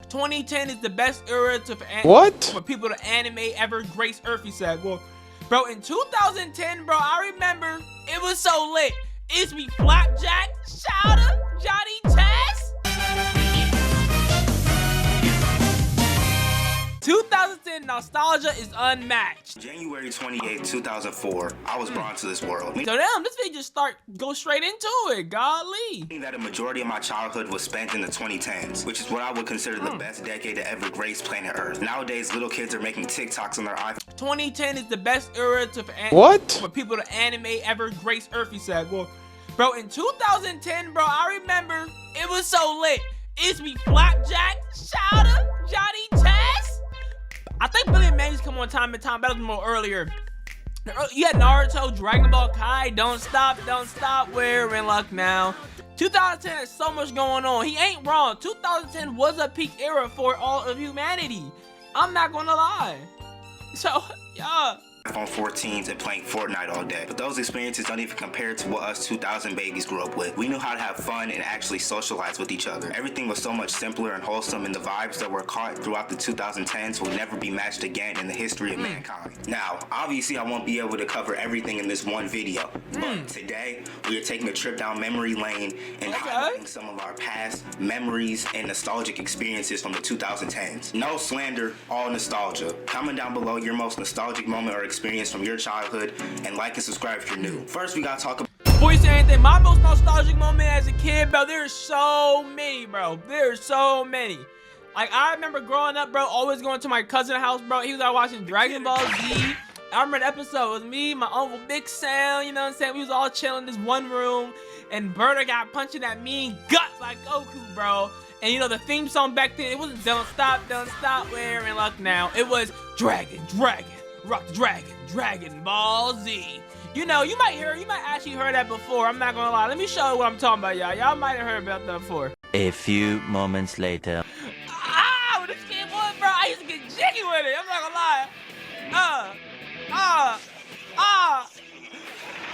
2010 is the best era for people to animate ever grace Earth, he said. Well, bro, in 2010, bro, I remember it was so lit. It's me Flapjack, Shouter, Johnny Test. 2010 nostalgia is unmatched. January 28, 2004, I was brought into this world. So damn, this video just go straight into it, godly. That a majority of my childhood was spent in the 2010s, which is what I would consider the best decade to ever grace planet Earth. Nowadays, little kids are making TikToks on their iPhone. 2010 is the best era for people to animate ever grace Earth, he said. Well, bro, in 2010, bro, I remember it was so lit. It's me Flapjack, Shouter, Johnny Test. I think Billy and Manny's come on time and time. That was more earlier. You had Naruto, Dragon Ball Kai, Don't Stop, we're in luck now. 2010 has so much going on. He ain't wrong. 2010 was a peak era for all of humanity. I'm not gonna lie. So, yeah. iPhone 14s and playing Fortnite all day. But those experiences don't even compare to what us 2000 babies grew up with. We knew how to have fun and actually socialize with each other. Everything was so much simpler and wholesome, and the vibes that were caught throughout the 2010s will never be matched again in the history of mankind. Now, obviously I won't be able to cover everything in this one video, but today we are taking a trip down memory lane and highlighting some of our past memories and nostalgic experiences from the 2010s. No slander, all nostalgia. Comment down below your most nostalgic moment or experience from your childhood, and like and subscribe if you're new. First, we gotta talk about. Before you say anything, my most nostalgic moment as a kid, bro, there's so many, bro. There's so many. Like, I remember growing up, bro, always going to my cousin's house, bro. He was out watching Dragon Ball Z. I remember the episode. It was me, my uncle Big Sam, you know what I'm saying? We was all chilling in this one room, and Berta got punching that mean gut like Goku, bro. And you know, the theme song back then, it wasn't Don't Stop, we're in luck now. It was Dragon, Rock the Dragon Ball Z. You know, you might actually heard that before. I'm not gonna lie. Let me show you what I'm talking about, y'all. Y'all might have heard about that before. A few moments later. When this kid was, bro, I used to get jiggy with it. I'm not gonna lie.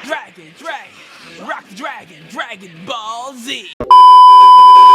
Dragon, Rock the Dragon Ball Z.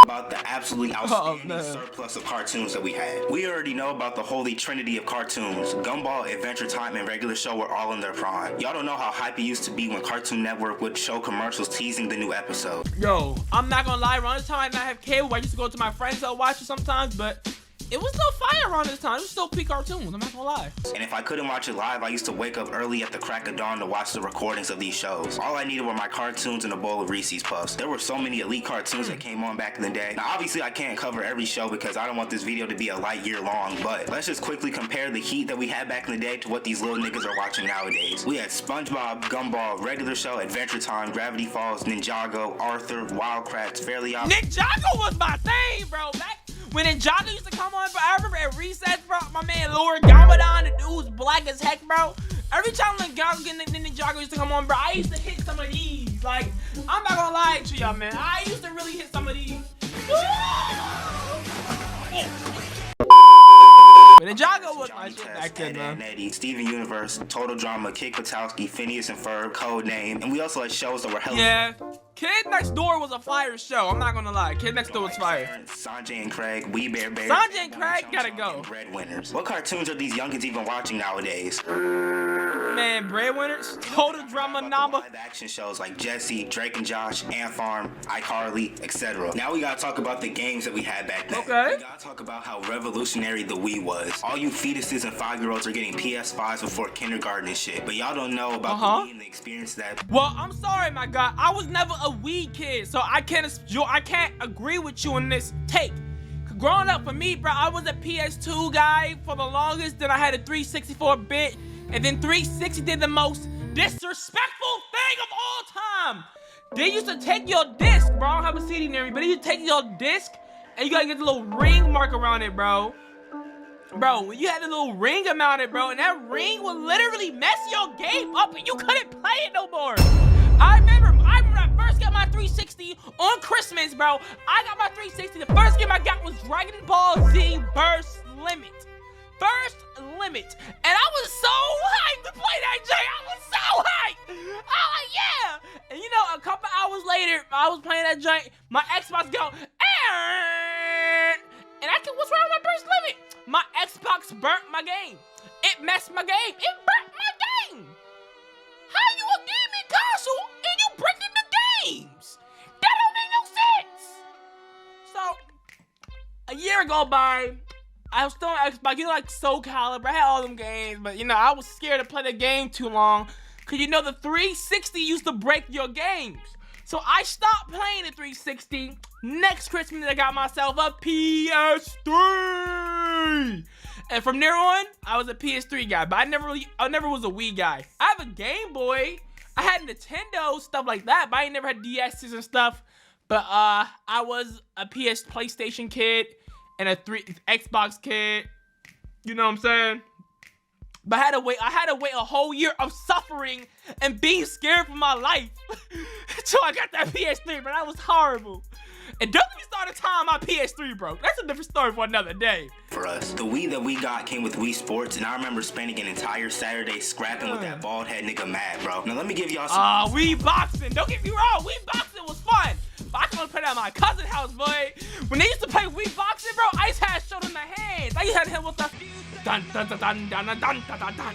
About the absolutely outstanding surplus of cartoons that we had. We already know about the holy trinity of cartoons. Gumball, Adventure Time, and Regular Show were all in their prime. Y'all don't know how hype it used to be when Cartoon Network would show commercials teasing the new episode. Yo, I'm not gonna lie, around this time I did not have cable. I used to go to my friends that watch it sometimes, but it was still fire around this time. It was still peak cartoons, I'm not gonna lie. And if I couldn't watch it live, I used to wake up early at the crack of dawn to watch the recordings of these shows. All I needed were my cartoons and a bowl of Reese's Puffs. There were so many elite cartoons that came on back in the day. Now obviously I can't cover every show because I don't want this video to be a light year long, but let's just quickly compare the heat that we had back in the day to what these little niggas are watching nowadays. We had SpongeBob, Gumball, Regular Show, Adventure Time, Gravity Falls, Ninjago, Arthur, Wild Kratts, Fairly Odd. Ninjago was my thing, bro. When Ninjago used to come on, bro, I remember at recess, bro, my man Lord Gamadon, the dude was black as heck, bro. Every time Ninjago used to come on, bro, I used to hit some of these. Like, I'm not gonna lie to y'all, man. I used to really hit some of these. But Ninjago was my shit back then, man. Eddie, Steven Universe, Total Drama, Kick Patowski, Phineas and Ferb, Code Name, and we also had shows that were hella. Yeah. Kid Next Door was a fire show. I'm not gonna lie. Kid Next Door was fire. Sanjay and Craig, We Bear Bear. Sanjay and Craig gotta go. Breadwinners. What cartoons are these youngins even watching nowadays? Man, Breadwinners, Total Drama Namba. Live action shows like Jesse, Drake and Josh, Ant Farm, iCarly, etc. Now we gotta talk about the games that we had back then. Okay. We gotta talk about how revolutionary the Wii was. All you fetuses and 5-year-olds are getting PS5s before kindergarten and shit, but y'all don't know about the Wii and the experience that. Well, I'm sorry, my God. I was never a Wii kid, so I can't agree with you on this take. Growing up for me, bro, I was a PS2 guy for the longest. Then I had a 364-bit, and then 360 did the most disrespectful thing of all time. They used to take your disc, bro. I don't have a CD near me, but they used to take your disc, and you gotta get the little ring mark around it, bro. Bro, you had a little ring around it, bro, and that ring would literally mess your game up, and you couldn't play it no more. I remember when I first got my 360 on Christmas, bro. I got my 360. The first game I got was Dragon Ball Z Burst Limit. First Limit. And I was so hyped to play that J. I was so hyped. I was like, yeah. And you know, a couple hours later, I was playing that joint. My Xbox go, and What's wrong with my burst limit? My Xbox burnt my game. It messed my game. It burnt my game. How you a gaming console and you breaking the games? That don't make no sense. So, a year go by, I was still on Xbox, you know, like Soul Calibur, I had all them games, but you know, I was scared to play the game too long, cause you know the 360 used to break your games. So I stopped playing the 360. Next Christmas, I got myself a PS3. And from there on, I was a PS3 guy, but I never was a Wii guy. I have a Game Boy. I had Nintendo, stuff like that, but I ain't never had DS's and stuff. But I was a PlayStation kid and a Xbox kid. You know what I'm saying? But I had to wait a whole year of suffering and being scared for my life until I got that PS3, but that was horrible. And don't get me started time my PS3 broke. That's a different story for another day. For us, the Wii that we got came with Wii Sports, and I remember spending an entire Saturday scrapping with that bald head nigga Matt, bro. Now let me give y'all some. Wii boxing. Don't get me wrong, Wii boxing was fun. But I can only play that at my cousin's house, boy. When they used to play Wii boxing, bro, I used to have showed in the hands. I used to have him with the dun dun dun dun dun dun dun dun dun.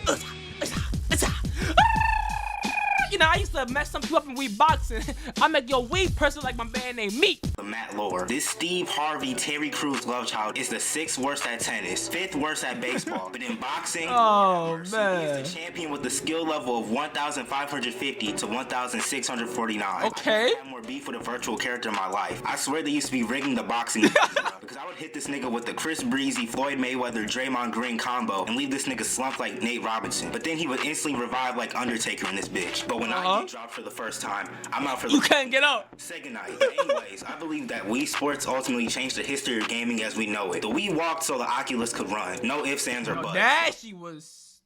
You know, I used to mess some people up in Wii boxing. I make your Wii person like my man named Meat. The Matt Lore. This Steve Harvey, Terry Crews love child is the 6th worst at tennis, 5th worst at baseball. But in boxing, man, he is the champion with the skill level of 1,550 to 1,649. Okay. I had more beef with a virtual character in my life. I swear they used to be rigging the boxing because I would hit this nigga with the Chris Breezy, Floyd Mayweather, Draymond Green combo and leave this nigga slumped like Nate Robinson. But then he would instantly revive like Undertaker in this bitch. But when I get dropped for the first time, I'm out for the You can't get up. Say goodnight. Anyways, I believe that Wii Sports ultimately changed the history of gaming as we know it. The Wii walked so the Oculus could run. No ifs, ands, or buts. Ashley was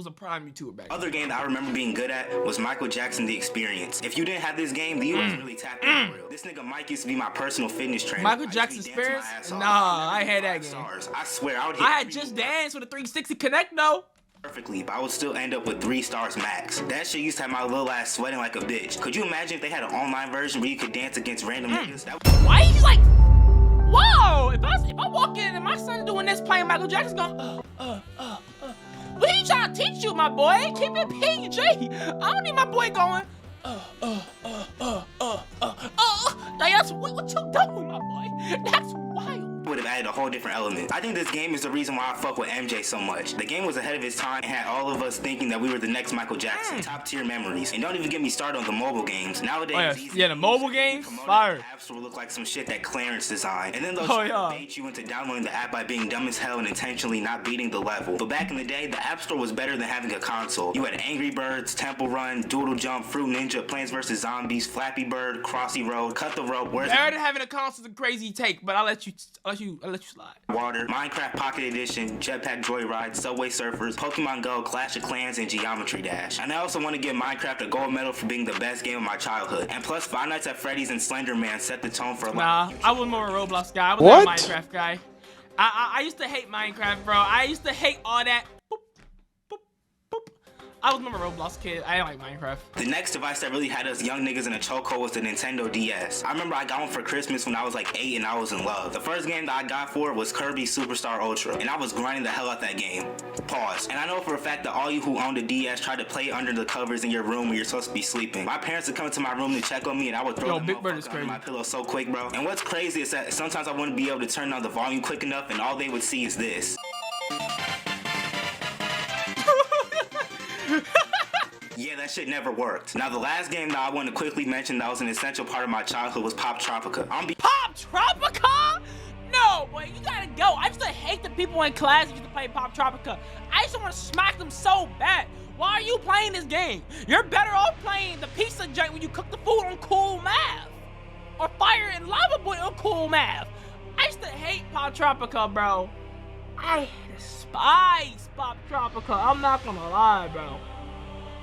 a prime YouTuber back then. Other game that I remember being good at was Michael Jackson The Experience. If you didn't have this game, then you wasn't really tapped in for real. This nigga Mike used to be my personal fitness trainer. Michael Jackson Experience? Nah, I had that game. I swear, I would hit I had Just Dance with a 360 Connect though. Perfectly, but I would still end up with 3 stars max. That shit used to have my little ass sweating like a bitch. Could you imagine if they had an online version where you could dance against random niggas? Why he's like, whoa! If I walk in and my son doing this playing Michael Jackson's going, what are you trying to teach you, my boy? Keep it PG. I don't need my boy going, Like, that's what you doing, my boy? That's wild. Would have added a whole different element. I think this game is the reason why I fuck with MJ so much. The game was ahead of its time and had all of us thinking that we were the next Michael Jackson. Top tier memories. And don't even get me started on the mobile games. Nowadays, the mobile games, fire. The App Store look like some shit that Clarence designed. And then they'll bait you into downloading the app by being dumb as hell and intentionally not beating the level. But back in the day, the App Store was better than having a console. You had Angry Birds, Temple Run, Doodle Jump, Fruit Ninja, Plants vs. Zombies, Flappy Bird, Crossy Road, Cut the Rope. Better than having a console is a crazy take, but I'll let you slide. Water, Minecraft Pocket Edition, Jetpack Joyride, Subway Surfers, Pokemon Go, Clash of Clans, and Geometry Dash. And I also want to give Minecraft a gold medal for being the best game of my childhood. And plus, Five Nights at Freddy's and Slender Man set the tone for a lot. Nah, I was more a Roblox guy. I was not a Minecraft guy. I used to hate Minecraft, bro. I used to hate all that. Boop, boop, boop. I was more a Roblox kid. I didn't like Minecraft. The next device that really had us young niggas in a chokehold was the Nintendo DS. I remember I got one for Christmas when I was like 8 and I was in love. The first game that I got for it was Kirby Superstar Ultra, and I was grinding the hell out that game. Pause. And I know for a fact that all you who owned a DS tried to play it under the covers in your room when you're supposed to be sleeping. My parents would come to my room to check on me, and I would throw them under my pillow so quick, bro. And what's crazy is that sometimes I wouldn't be able to turn down the volume quick enough, and all they would see is this. Yeah, that shit never worked. Now, the last game that I want to quickly mention that was an essential part of my childhood was Pop Tropica. Pop Tropica? No, boy, you gotta go. I used to hate the people in class that used to play Pop Tropica. I used to want to smack them so bad. Why are you playing this game? You're better off playing the pizza joint when you cook the food on Cool Math. Or Fire and Lava Boy on Cool Math. I used to hate Pop Tropica, bro. I despise Pop Tropica. I'm not gonna lie, bro.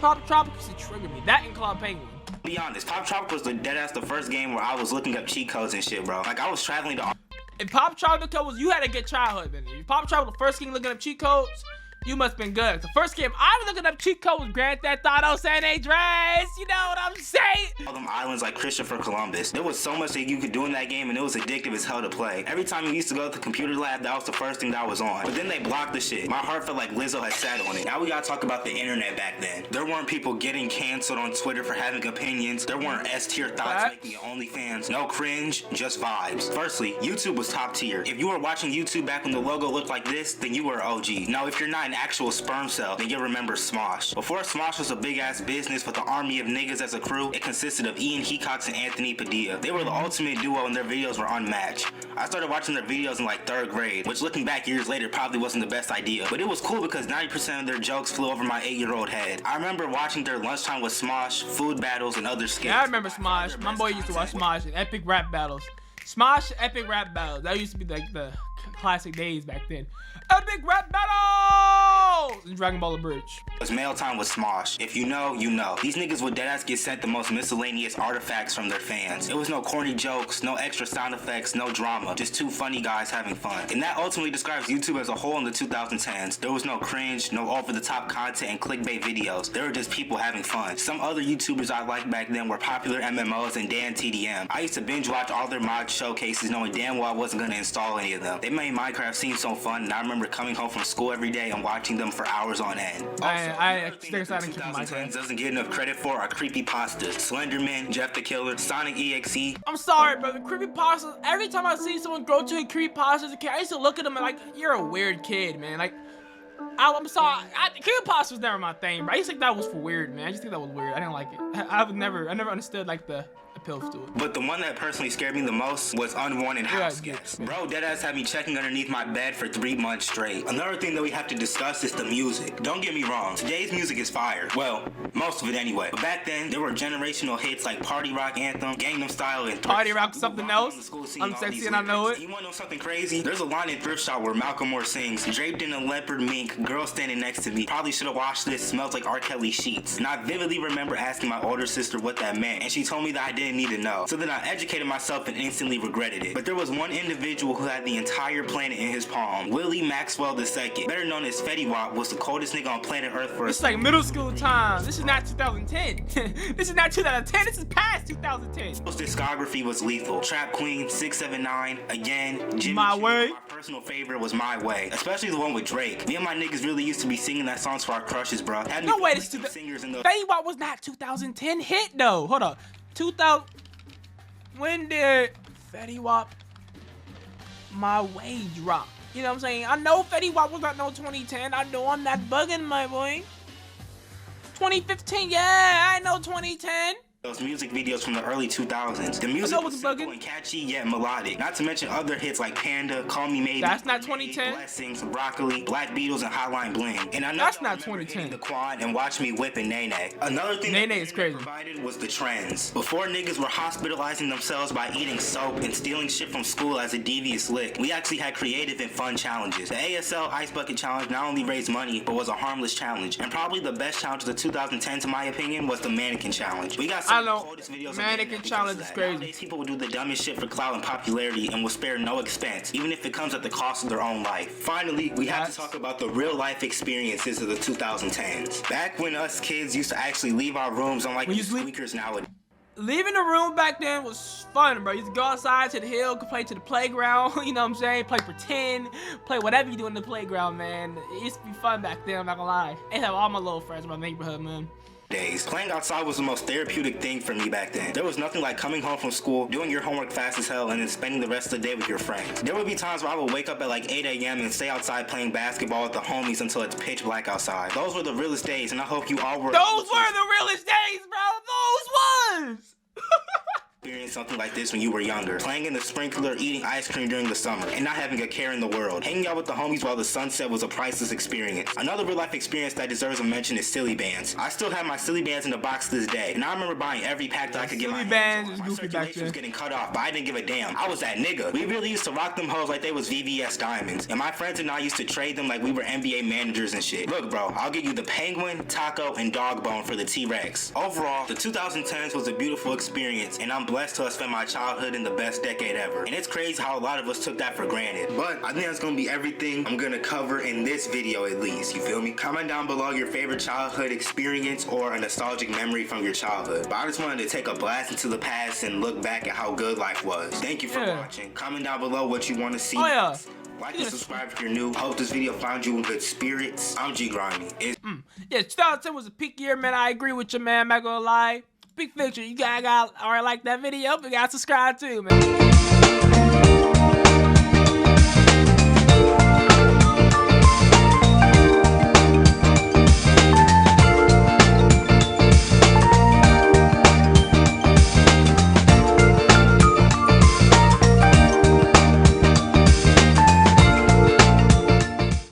Pop Tropica used to trigger me. That and Club Penguin. Be honest, Pop Tropica was the deadass the first game where I was looking up cheat codes and shit, bro. Like, I was traveling to... If Pop Tropica was... You had a good childhood, man. If Pop Tropica the first game looking up cheat codes, You must have been good. The first game I was looking up cheat code was Grand Theft Auto San Andreas. You know what I'm saying? All them islands like Christopher Columbus. There was so much that you could do in that game, and it was addictive as hell to play. Every time you used to go to the computer lab, that was the first thing that was on. But then they blocked the shit. My heart felt like Lizzo had sat on it. Now we gotta talk about the internet back then. There weren't people getting canceled on Twitter for having opinions. There weren't S-tier thoughts making OnlyFans. No cringe, just vibes. Firstly, YouTube was top tier. If you were watching YouTube back when the logo looked like this, then you were an OG. Now if you're not an actual sperm cell, then you'll remember Smosh. Before Smosh was a big ass business with an army of niggas as a crew, it consisted of Ian Hecox and Anthony Padilla. They were the ultimate duo and their videos were unmatched. I started watching their videos in like 3rd grade, which looking back years later probably wasn't the best idea. But it was cool because 90% of their jokes flew over my 8-year-old head. I remember watching their lunchtime with Smosh, food battles, and other skits. Yeah, I remember Smosh. My boy used to watch Smosh and epic rap battles. Smosh epic rap battles. That used to be like the classic days back then. Epic rap battles in Dragon Ball Bridge. It was mail time with Smosh. If you know, you know. These niggas would deadass get sent the most miscellaneous artifacts from their fans. It was no corny jokes, no extra sound effects, no drama. Just two funny guys having fun. And that ultimately describes YouTube as a whole in the 2010s. There was no cringe, no over-the-top content and clickbait videos. There were just people having fun. Some other YouTubers I liked back then were Popular MMOs and Dan TDM. I used to binge watch all their mod showcases knowing damn well I wasn't gonna install any of them. They made Minecraft seem so fun, and I remember coming home from school every day and watching them for hours on end. I think I didn't keep Minecraft. Doesn't get enough credit for are creepypastas. Slenderman, Jeff the Killer, Sonic EXE. I'm sorry, brother. Creepypastas. Every time I see someone grow to a creepypasta as a kid, I used to look at them and like, you're a weird kid, man. Like, I'm sorry. Creepypasta was never my thing, bro. I just think that was for weird, man. I just think that was weird. I didn't like it. I never understood like the appeals to it. But the one that personally scared me the most was unwanted house guests. Bro, deadass had me checking underneath my bed for 3 months straight. Another thing that we have to discuss is the music. Don't get me wrong, today's music is fire. Well, most of it anyway. But back then, there were generational hits like Party Rock Anthem, Gangnam Style, and Party Rock something else. I'm sexy and I know it. You wanna know something crazy? There's a line in Thrift Shop where Malcolm Moore sings, draped in a leopard mink, girl standing next to me. Probably should have washed this, smells like R. Kelly sheets. And I vividly remember asking my older sister what that meant, and she told me that I didn't need to know. So then I educated myself and instantly regretted it. But there was one individual who had the entire planet in his palm. Willie Maxwell II, better known as Fetty Wap, was the coldest nigga on planet Earth for It's like middle school time. This is not 2010. This is not 2010. This is past 2010. His discography was lethal. Trap Queen, 679, again, Jimmy My Choo. Way. My personal favorite was My Way, especially the one with Drake. Me and my niggas really used to be singing that songs for our crushes, bro. No way, this is singers in the Fetty Wap was not 2010 hit though. Hold up. 2000. When did Fetty Wap My Way drop? You know what I'm saying? I know Fetty Wap was not no 2010. I know I'm not bugging, my boy. 2015, yeah, I know 2010. Those music videos from the early 2000s. The music was simple and catchy yet melodic. Not to mention other hits like Panda, Call Me Maybe. That's not 2010. Blessings, Broccoli, Black Beatles, and Hotline Bling. And I know that's not 2010. The Quad and Watch Me Whip and Nene. Another thing Nene that is crazy. Provided was the trends. Before niggas were hospitalizing themselves by eating soap and stealing shit from school as a devious lick, we actually had creative and fun challenges. The ASL Ice Bucket Challenge not only raised money, but was a harmless challenge. And probably the best challenge of the 2010s, in my opinion, was the Mannequin Challenge. We got some of the coldest videos. Mannequin Challenge is crazy. Nowadays, people will do the dumbest shit for clout and popularity and will spare no expense, even if it comes at the cost of their own life. Finally, we have to talk about the real life experiences of the 2010s. Back when us kids used to actually leave our rooms unlike these squeakers nowadays. Leaving the room back then was fun, bro. You used to go outside to the hill, play to the playground, you know what I'm saying? Play pretend, play whatever you do in the playground, man. It used to be fun back then, I'm not gonna lie. I used to have all my little friends in my neighborhood, man. Playing outside was the most therapeutic thing for me back then. There was nothing like coming home from school, doing your homework fast as hell, and then spending the rest of the day with your friends. There would be times where I would wake up at like 8 a.m. and stay outside playing basketball with the homies until it's pitch black outside. Those were the realest days, and I hope you all were. Those were the realest days, bro. Those ones. Experienced something like this when you were younger. Playing in the sprinkler, eating ice cream during the summer, and not having a care in the world. Hanging out with the homies while the sun set was a priceless experience. Another real life experience that deserves a mention is Silly Bands. I still have my Silly Bands in the box to this day, and I remember buying every pack that I could get my hands on. My circulation was getting cut off, but I didn't give a damn. I was that nigga. We really used to rock them hoes like they was VVS diamonds, and my friends and I used to trade them like we were NBA managers and shit. Look, bro, I'll give you the Penguin, Taco, and Dog Bone for the T-Rex. Overall, the 2010s was a beautiful experience, and I'm blessed to have spent my childhood in the best decade ever. And it's crazy how a lot of us took that for granted. But I think that's gonna be everything I'm gonna cover in this video at least, you feel me? Comment down below your favorite childhood experience or a nostalgic memory from your childhood. But I just wanted to take a blast into the past and look back at how good life was. Thank you for watching. Comment down below what you want to see. Like and subscribe if you're new. Hope this video found you in good spirits. I'm G Grimy. Yeah, 2010 was a peak year, man. I agree with you, man. I'm not gonna lie. Big picture. You guys got already like that video, but you gotta subscribe too, man.